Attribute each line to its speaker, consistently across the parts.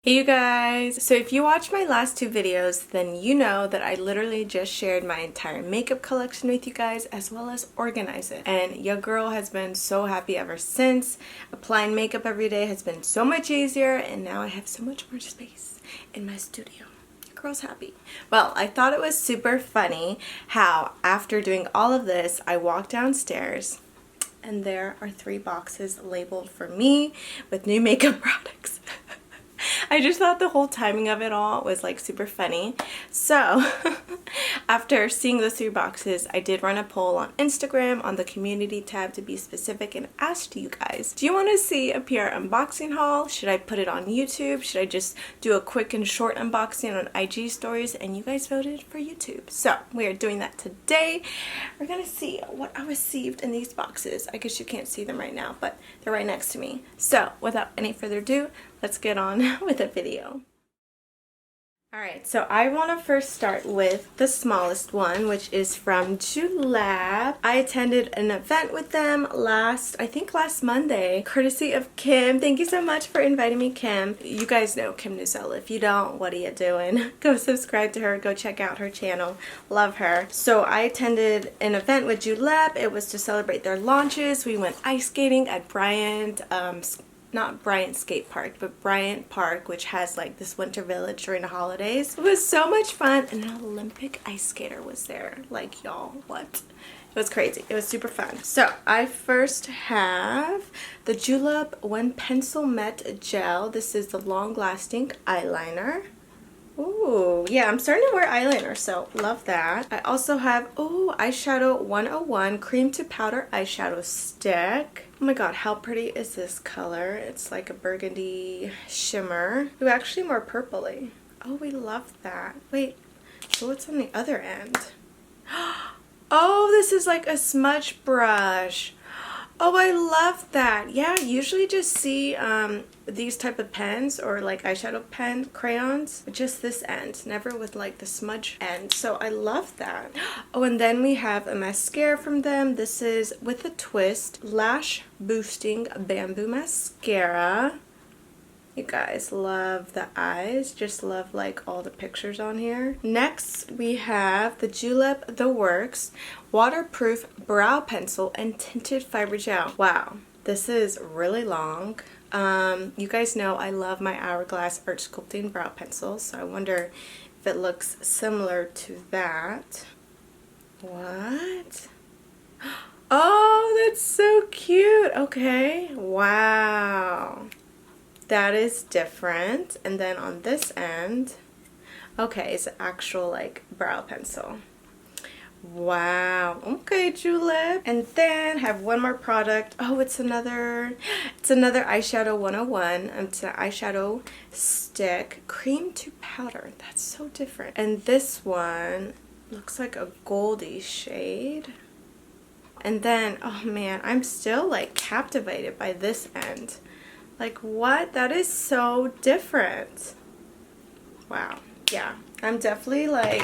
Speaker 1: Hey you guys! So if you watched my last two videos, then you know that I literally just shared my entire makeup collection with you guys as well as organize it. And your girl has been so happy ever since. Applying makeup every day has been so much easier and now I have so much more space in my studio. Your girl's happy. Well, I thought it was super funny how after doing all of this, I walked downstairs and there are 3 boxes labeled for me with new makeup products. I just thought the whole timing of it all was like super funny. So after seeing those 3 boxes, I did run a poll on Instagram on the community tab to be specific and asked you guys, do you want to see a PR unboxing haul? Should I put it on YouTube? Should I just do a quick and short unboxing on IG stories? And you guys voted for YouTube. So we are doing that today. We're gonna see what I received in these boxes. I guess you can't see them right now, but they're right next to me. So without any further ado, let's get on with the video. Alright, so I want to first start with the smallest one, which is from Julep. I attended an event with them last Monday, courtesy of Kim. Thank you so much for inviting me, Kim. You guys know Kim Nuzella. If you don't, what are you doing? Go subscribe to her, go check out her channel. Love her. So I attended an event with Julep. It was to celebrate their launches. We went ice skating at not Bryant Skate Park, but Bryant Park, which has like this winter village during the holidays. It was so much fun, and an Olympic ice skater was there. Like, y'all, what? It was crazy. It was super fun. So I first have the Julep One Pencil Matte Gel. This is the long-lasting eyeliner. Ooh, yeah, I'm starting to wear eyeliner, so love that. I also have, Eyeshadow 101 Cream to Powder Eyeshadow Stick. Oh my god, how pretty is this color? It's like a burgundy shimmer. Ooh, actually more purpley. Oh, we love that. Wait, so what's on the other end? Oh, this is like a smudge brush. Oh, I love that. Yeah, I usually just see these type of pens or like eyeshadow pen crayons, just this end, never with like the smudge end. So I love that. Oh, and then we have a mascara from them. This is With a Twist Lash Boosting Bamboo Mascara. You guys, love the eyes. Just love like all the pictures on here. Next we have the Julep The Works Waterproof Brow Pencil and Tinted Fiber Gel. Wow, this is really long. You guys know I love my Hourglass Art Sculpting brow pencils, so I wonder if it looks similar to that. What? Oh, that's so cute. Okay, wow. That is different. And then on this end, okay, it's an actual like brow pencil. Wow. Okay, Julep. And then have one more product. Oh, it's another eyeshadow 101. It's an eyeshadow stick, cream to powder. That's so different. And this one looks like a goldy shade. And then, oh man, I'm still like captivated by this end. Like, what? That is so different. Wow. Yeah, I'm definitely like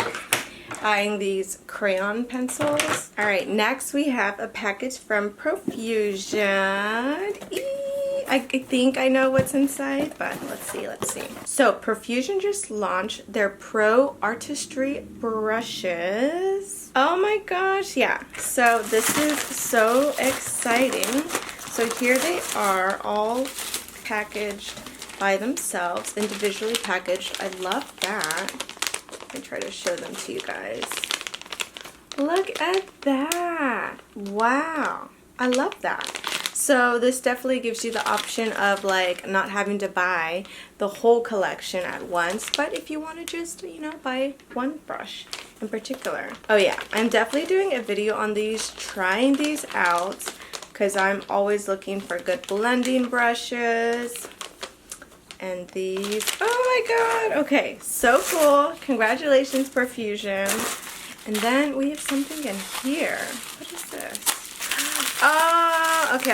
Speaker 1: eyeing these crayon pencils. Alright, next we have a package from Profusion. I think I know what's inside, but let's see. So Profusion just launched their Pro Artistry brushes. Oh my gosh, yeah. So this is so exciting. So here they are, all packaged by themselves, individually packaged. I love that. Let me try to show them to you guys. Look at that. Wow, I love that. So this definitely gives you the option of like not having to buy the whole collection at once, but if you want to just, you know, buy one brush in particular. Oh yeah, I'm definitely doing a video on these, trying these out, because I'm always looking for good blending brushes. And these, oh my god, okay, so cool. Congratulations, Profusion. And then we have something in here. What is this? Oh, okay,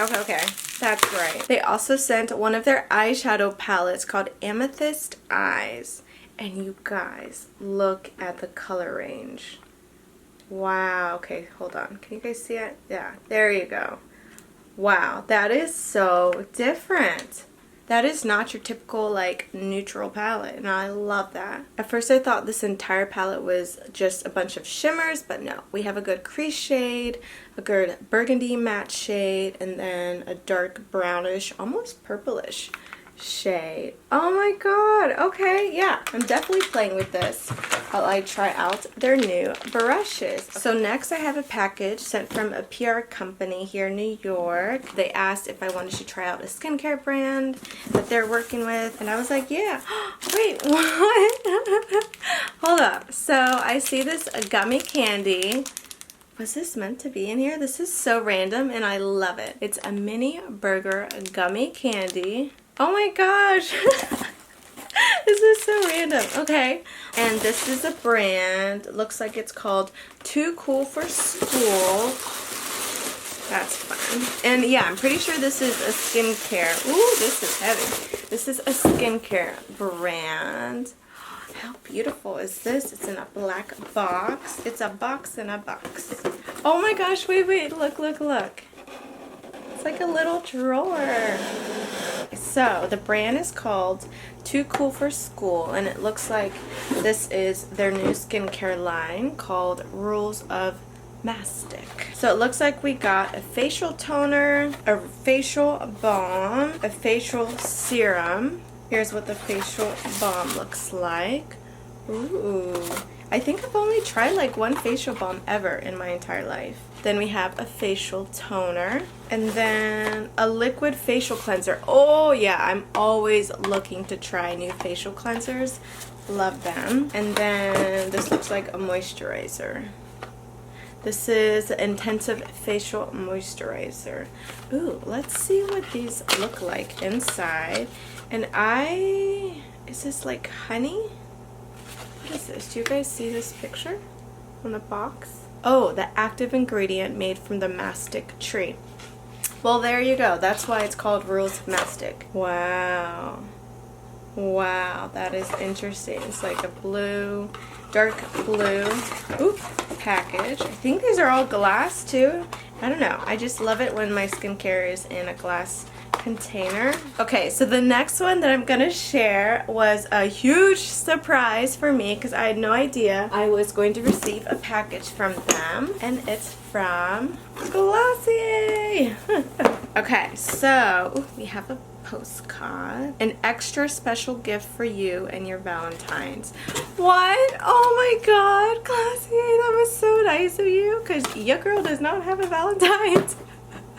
Speaker 1: that's right. They also sent one of their eyeshadow palettes called Amethyst Eyes. And you guys, look at the color range. Wow, okay, hold on. Can you guys see it? Yeah, there you go. Wow, that is so different. That is not your typical like neutral palette, and I love that. At first I thought this entire palette was just a bunch of shimmers, but no. We have a good crease shade, a good burgundy matte shade, and then a dark brownish, almost purplish shade. Oh my god. Okay, yeah, I'm definitely playing with this while I try out their new brushes. So next I have a package sent from a PR company here in New York. They asked if I wanted to try out a skincare brand that they're working with, and I was like, yeah. Wait, what? Hold up. So I see this Gummy Candy. Was this meant to be in here? This is so random and I love it. It's a mini burger gummy candy. Oh my gosh. This is so random. Okay. And this is a brand. It looks like it's called Too Cool for School. That's fun. And yeah, I'm pretty sure this is a skincare. Ooh, this is heavy. This is a skincare brand. How beautiful is this? It's in a black box. It's a box in a box. Oh my gosh, wait, look. It's like a little drawer. So the brand is called Too Cool for School, and it looks like this is their new skincare line called Rules of Mastic. So it looks like we got a facial toner, a facial balm, a facial serum. Here's what the facial balm looks like. Ooh. I think I've only tried like one facial balm ever in my entire life. Then we have a facial toner. And then a liquid facial cleanser. Oh yeah, I'm always looking to try new facial cleansers. Love them. And then this looks like a moisturizer. This is Intensive Facial Moisturizer. Ooh, let's see what these look like inside. And is this like honey? What is this? Do you guys see this picture on the box? Oh, the active ingredient made from the mastic tree. Well, there you go. That's why it's called Rules of Mastic. Wow. Wow, that is interesting. It's like a blue, dark blue package. I think these are all glass too. I don't know. I just love it when my skincare is in a glass container. Okay, so the next one that I'm gonna share was a huge surprise for me because I had no idea I was going to receive a package from them, and it's from Glossier. Okay, so we have a postcard, an extra special gift for you and your Valentine's. What? Oh my god, Glossier, that was so nice of you, because your girl does not have a Valentine's.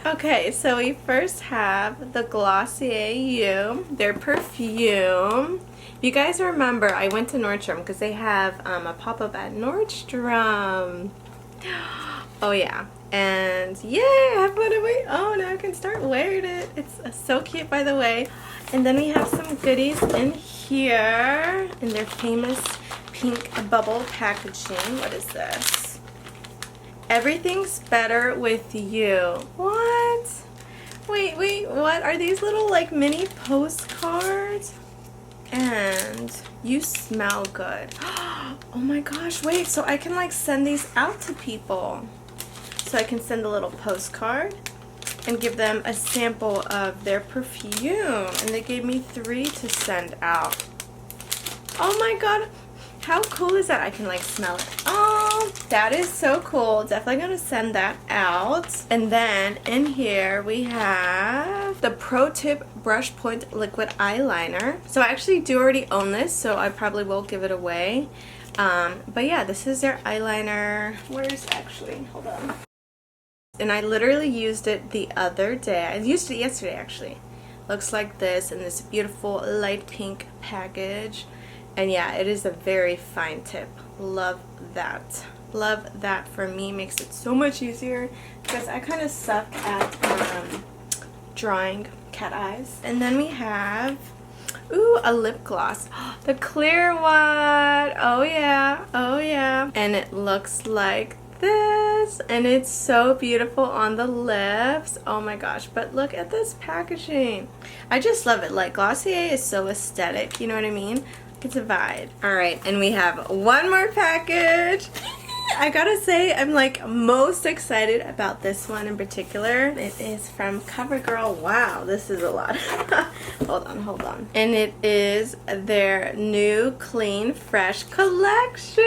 Speaker 1: Okay, so we first have the Glossier You, their perfume. If you guys remember, I went to Nordstrom because they have a pop-up at Nordstrom. Oh yeah, and yay, I have one of my own. Now I can start wearing it. It's so cute, by the way. And then we have some goodies in here in their famous pink bubble packaging. What is this? Everything's better with you. What? Wait, what? Are these little like mini postcards? And you smell good. Oh my gosh, wait, so I can like send these out to people. So I can send a little postcard and give them a sample of their perfume. And they gave me 3 to send out. Oh my god. How cool is that? I can like smell it. Oh, that is so cool. Definitely gonna send that out. And then in here we have the Pro Tip Brush Point Liquid Eyeliner. So I actually do already own this, so I probably will give it away. But yeah, this is their eyeliner. Where's actually? Hold on. And I literally used it the other day. I used it yesterday actually. Looks like this in this beautiful light pink package. And yeah, it is a very fine tip. Love that. Love that for me. Makes it so much easier because I kind of suck at drawing cat eyes. And then we have, ooh, a lip gloss. The clear one. Oh yeah. Oh yeah. And it looks like this. And it's so beautiful on the lips. Oh my gosh. But look at this packaging. I just love it. Like Glossier is so aesthetic. You know what I mean? It's a vibe. Alright, and we have one more package. I gotta say, I'm like most excited about this one in particular. It is from Covergirl. Wow, this is a lot. hold on. And it is their new Clean Fresh collection,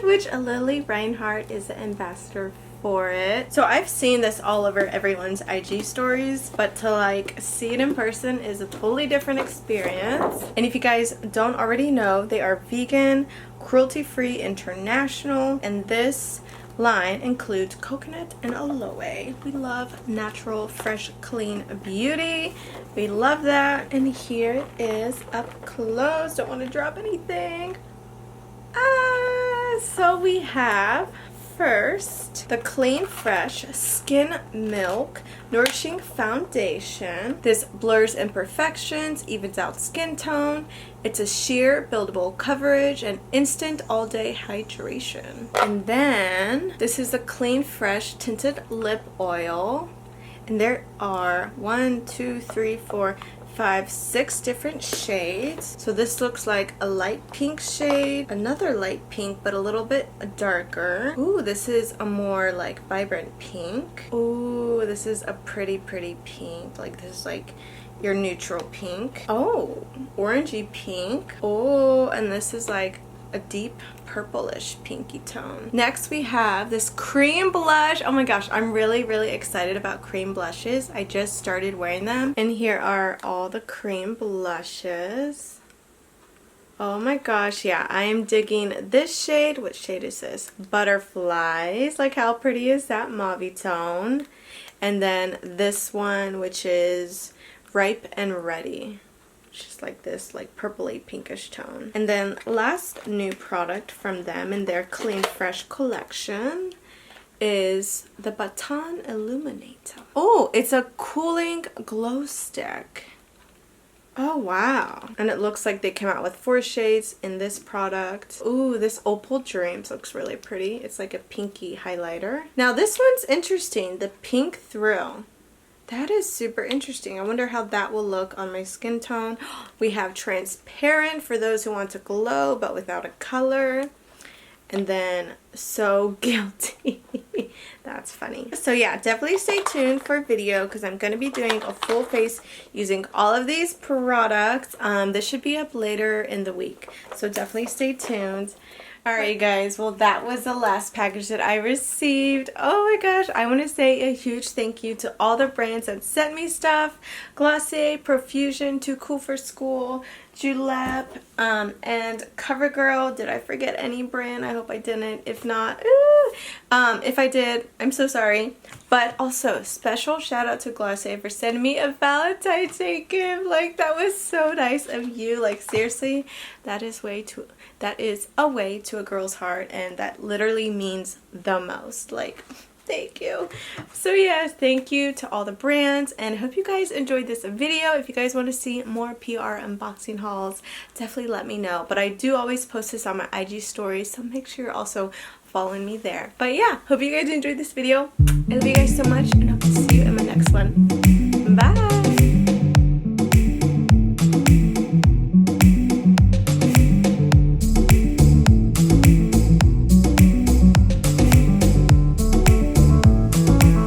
Speaker 1: which Lily Reinhardt is the ambassador for it. So I've seen this all over everyone's IG stories, but to like see it in person is a totally different experience. And if you guys don't already know, they are vegan, cruelty-free, international, and this line includes coconut and aloe. We love natural, fresh, clean beauty. We love that. And here it is up close. Don't want to drop anything. So we have first the Clean Fresh Skin Milk Nourishing Foundation. This blurs imperfections, evens out skin tone. It's a sheer buildable coverage and instant all-day hydration. And then this is the Clean Fresh Tinted Lip Oil. And there are 6 different shades. So this looks like a light pink shade, another light pink but a little bit darker. Ooh, this is a more like vibrant pink. Ooh, this is a pretty pink. Like this is like your neutral pink. Oh, orangey pink. Oh, and this is like a deep purplish pinky tone. Next we have this cream blush. Oh my gosh, I'm really excited about cream blushes. I just started wearing them, and here are all the cream blushes. Oh my gosh, yeah, I am digging this shade. Which shade is this? Butterflies. Like how pretty is that mauve tone? And then this one, which is Ripe and Ready. Just like this like purpley pinkish tone. And then last new product from them in their Clean Fresh collection is the Baton Illuminator. Oh, it's a cooling glow stick. Oh wow. And it looks like they came out with 4 shades in this product. Ooh, this Opal Dreams looks really pretty. It's like a pinky highlighter. Now this one's interesting, the Pink Thrill. That is super interesting. I wonder how that will look on my skin tone. We have transparent for those who want to glow but without a color. And then So Guilty. That's funny. So yeah, definitely stay tuned for a video because I'm going to be doing a full face using all of these products. This should be up later in the week. So definitely stay tuned. Alright guys, well that was the last package that I received. Oh my gosh, I want to say a huge thank you to all the brands that sent me stuff. Glossier, Profusion, Too Cool for School, Julep, and Covergirl. Did I forget any brand? I hope I didn't. If not, if I did, I'm so sorry. But also, special shout out to Glossier for sending me a Valentine's Day gift. Like, that was so nice of you. Like, seriously, that is a way to a girl's heart, and that literally means the most. Like, thank you. So yeah, thank you to all the brands, and I hope you guys enjoyed this video. If you guys want to see more PR unboxing hauls, definitely let me know. But I do always post this on my IG stories, so make sure you're also following me there. But yeah, hope you guys enjoyed this video. I love you guys so much, and hope to see you in my next one.